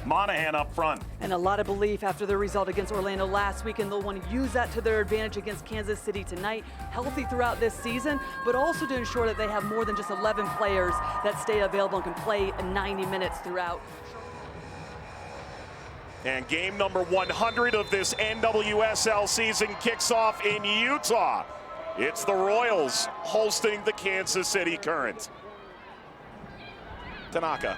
Monahan up front. And a lot of belief after their result against Orlando last week, and they'll want to use that to their advantage against Kansas City tonight. Healthy throughout this season, but also to ensure that they have more than just 11 players that stay available and can play 90 minutes throughout. And game number 100 of this NWSL season kicks off in Utah. It's the Royals hosting the Kansas City Current. Tanaka.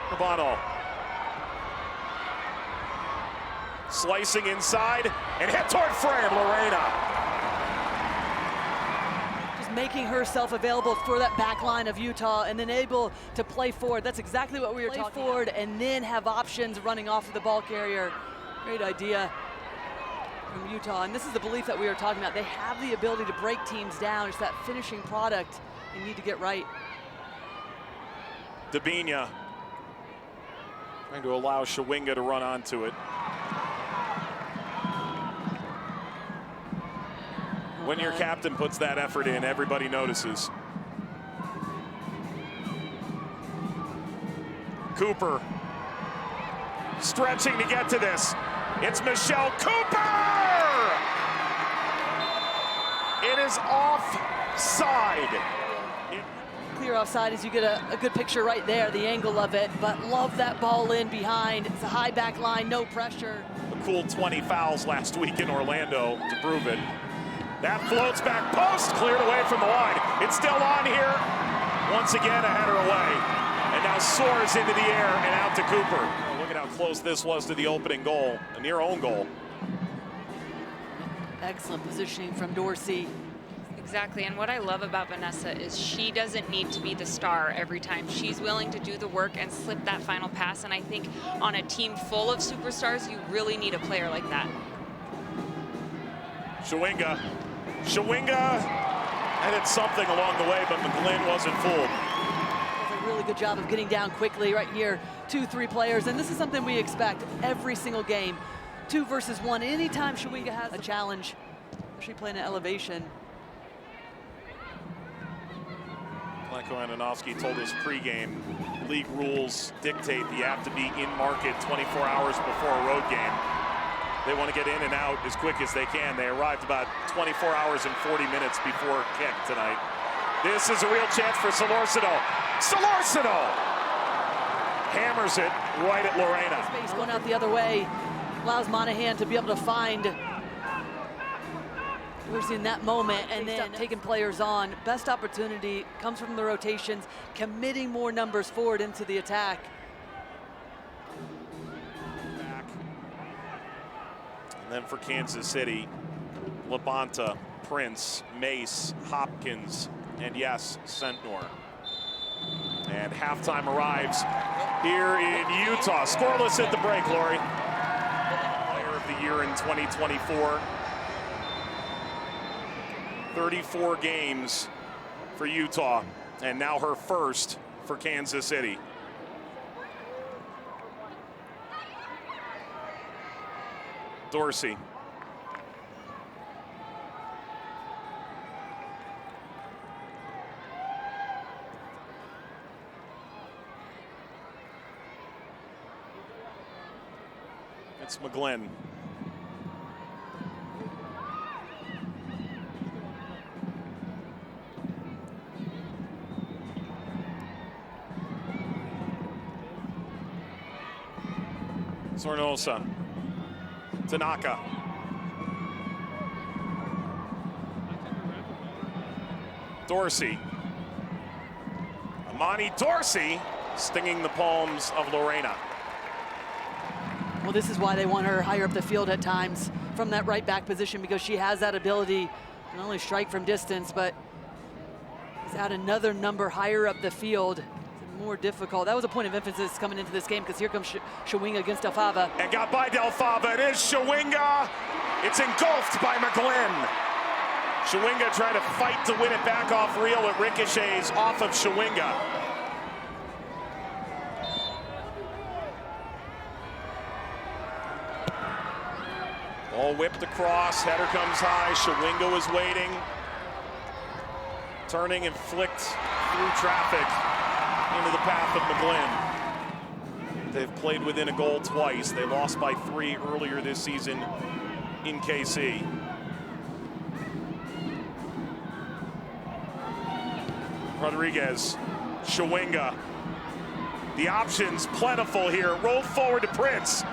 Urbano. Slicing inside and hit toward frame, Lorena. Making herself available for that back line of Utah and then able to play forward. That's exactly what we were talking about. Forward and then have options running off of the ball carrier. Great idea from Utah. And this is the belief that we were talking about. They have the ability to break teams down. It's that finishing product they need to get right. Dabinia trying to allow Chawinga to run onto it. When your captain puts that effort in, everybody notices. Cooper stretching to get to this. It's Michelle Cooper! It is offside. Clear offside as you get a good picture right there, the angle of it, but love that ball in behind. It's a high back line, no pressure. A cool 20 fouls last week in Orlando to prove it. That floats back post, cleared away from the line. It's still on here. Once again, a header away. And now soars into the air and out to Cooper. Oh, look at how close this was to the opening goal, a near own goal. Excellent positioning from Dorsey. Exactly, and what I love about Vanessa is she doesn't need to be the star every time. She's willing to do the work and slip that final pass, and I think on a team full of superstars, you really need a player like that. Chawinga added something along the way, but McGlynn wasn't fooled. Does a really good job of getting down quickly right here. 2-3 players, and this is something we expect every single game. 2 versus 1. Anytime Chawinga has a challenge, she playing an elevation. Lenko Ananovsky told us pregame, league rules dictate that you have to be in market 24 hours before a road game. They want to get in and out as quick as they can. They arrived about 24 hours and 40 minutes before kick tonight. This is a real chance for Solorzano. Solorzano hammers it right at Lorena. Space going out the other way allows Monahan to be able to find Dorsey in that moment, and then taking players on. Best opportunity comes from the rotations, committing more numbers forward into the attack. And then for Kansas City, Labonta, Prince, Mace, Hopkins, and yes, Sentnor. And halftime arrives here in Utah. Scoreless at the break, Lori. Player of the year in 2024. 34 games for Utah, and now her first for Kansas City. Dorsey. It's McGlynn. Sornosa. Tanaka. Dorsey. Amani Dorsey stinging the palms of Lorena. Well, this is why they want her higher up the field at times from that right back position, because she has that ability to not only strike from distance, but is add another number higher up the field. It's more difficult. That was a point of emphasis coming into this game, because here comes Chawinga against Delfava. And got by Delfava. It is Chawinga. It's engulfed by McGlynn. Chawinga trying to fight to win it back off Rio. It ricochets off of Chawinga. Ball whipped across, header comes high, Chawinga was waiting. Turning and flicked through traffic. into the path of McGlynn. They've played within a goal twice. They lost by 3 earlier this season in KC. Rodriguez, Chawinga. The options plentiful here. Roll forward to Prince.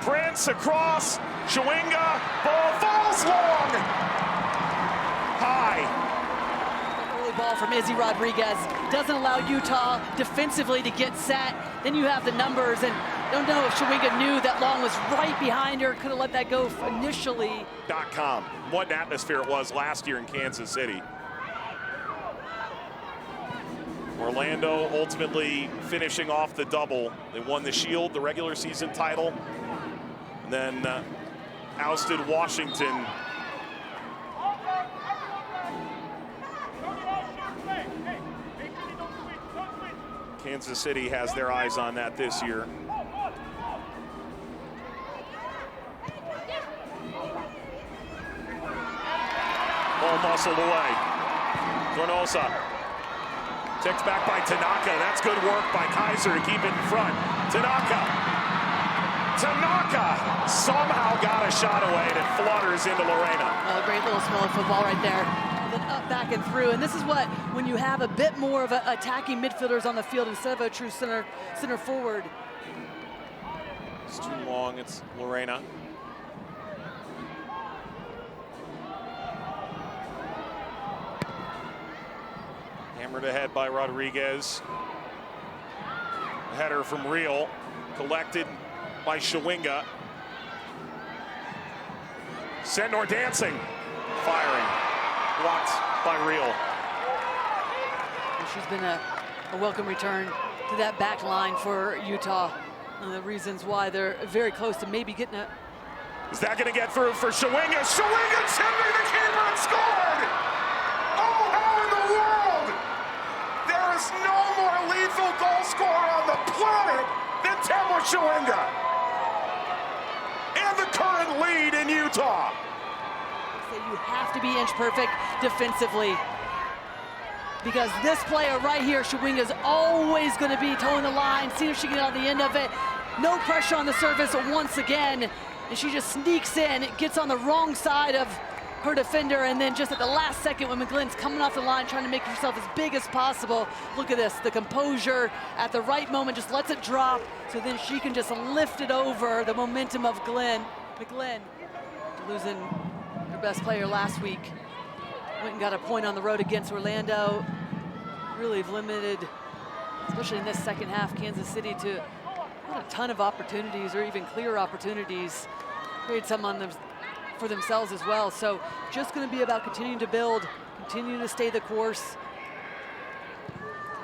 Prince across, Chawinga, ball falls long. High. Early ball from Izzy Rodriguez. Doesn't allow Utah defensively to get set. Then you have the numbers, and don't know if Chawinga knew that Long was right behind her. Could have let that go initially. .com. What an atmosphere it was last year in Kansas City. Orlando ultimately finishing off the double. They won the Shield, the regular season title, and then ousted Washington. Kansas City has their eyes on that this year. Ball muscled away. Donosa. Ticked back by Tanaka. That's good work by Kaiser to keep it in front. Tanaka somehow got a shot away and it flutters into Lorena. Oh, great little smell of football right there. And then up, back, and through. And this is what, when you have a bit more of attacking midfielders on the field instead of a true center forward. It's too long. It's Lorena. Hammered ahead by Rodriguez. A header from Real, collected by Chawinga. Senor dancing, firing, blocked by Real. She's been a welcome return to that back line for Utah. One of the reasons why they're very close to maybe getting it. Is that going to get through for Chawinga? Chawinga chipping the keeper and scored! Oh, how in the world! There is no more lethal goal scorer on the planet than Temwa Chawinga. And the current lead in Utah. You have to be inch perfect defensively, because this player right here, Chawinga, is always going to be towing the line. See if she can get on the end of it. No pressure on the surface once again, and she just sneaks in. It gets on the wrong side of her defender, and then just at the last second when McGlynn's coming off the line trying to make herself as big as possible. Look at this, the composure at the right moment, just lets it drop so then she can just lift it over the momentum of McGlynn. Losing her best player last week. Went and got a point on the road against Orlando. Really limited, especially in this second half, Kansas City to not a ton of opportunities or even clear opportunities. Created some on them for themselves as well. So just going to be about continuing to build, continuing to stay the course,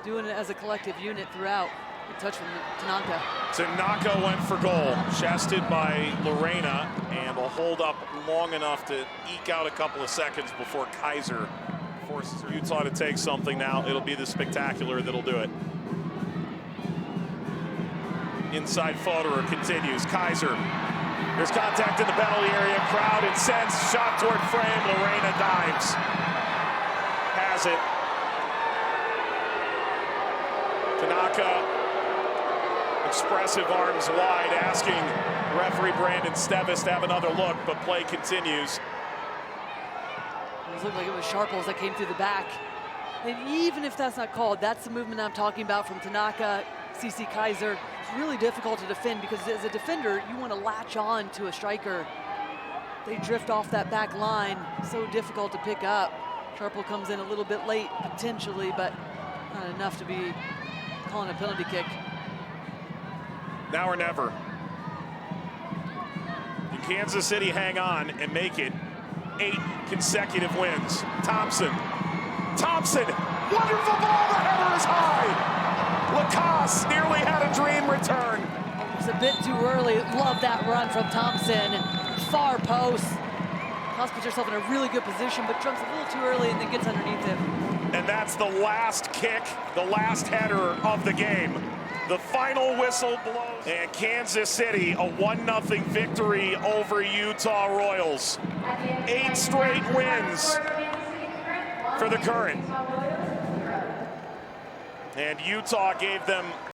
doing it as a collective unit throughout. Good touch from Tanaka. Tanaka went for goal, chested by Lorena, and will hold up long enough to eke out a couple of seconds before Kaiser forces Utah to take something now. It'll be the spectacular that'll do it. Inside Fodor continues. Kaiser. There's contact in the penalty area. Crowd incensed. Shot toward frame. Lorena dives. Has it. Tanaka, expressive arms wide, asking referee Brandon Stevis to have another look, but play continues. It looked like it was Sharples that came through the back. And even if that's not called, that's the movement I'm talking about from Tanaka, CC Kaiser. It's really difficult to defend because as a defender, you want to latch on to a striker. They drift off that back line, so difficult to pick up. Sharple comes in a little bit late, potentially, but not enough to be calling a penalty kick. Now or never. Can Kansas City hang on and make it 8 consecutive wins? Thompson, wonderful ball, the header is high. Lacoste nearly had a dream return. It was a bit too early. Love that run from Thompson. Far post. Lacoste puts herself in a really good position, but jumps a little too early and then gets underneath it. And that's the last kick, the last header of the game. The final whistle blows, and Kansas City a 1-0 victory over Utah Royals. 8 straight wins for the Current. And Utah gave them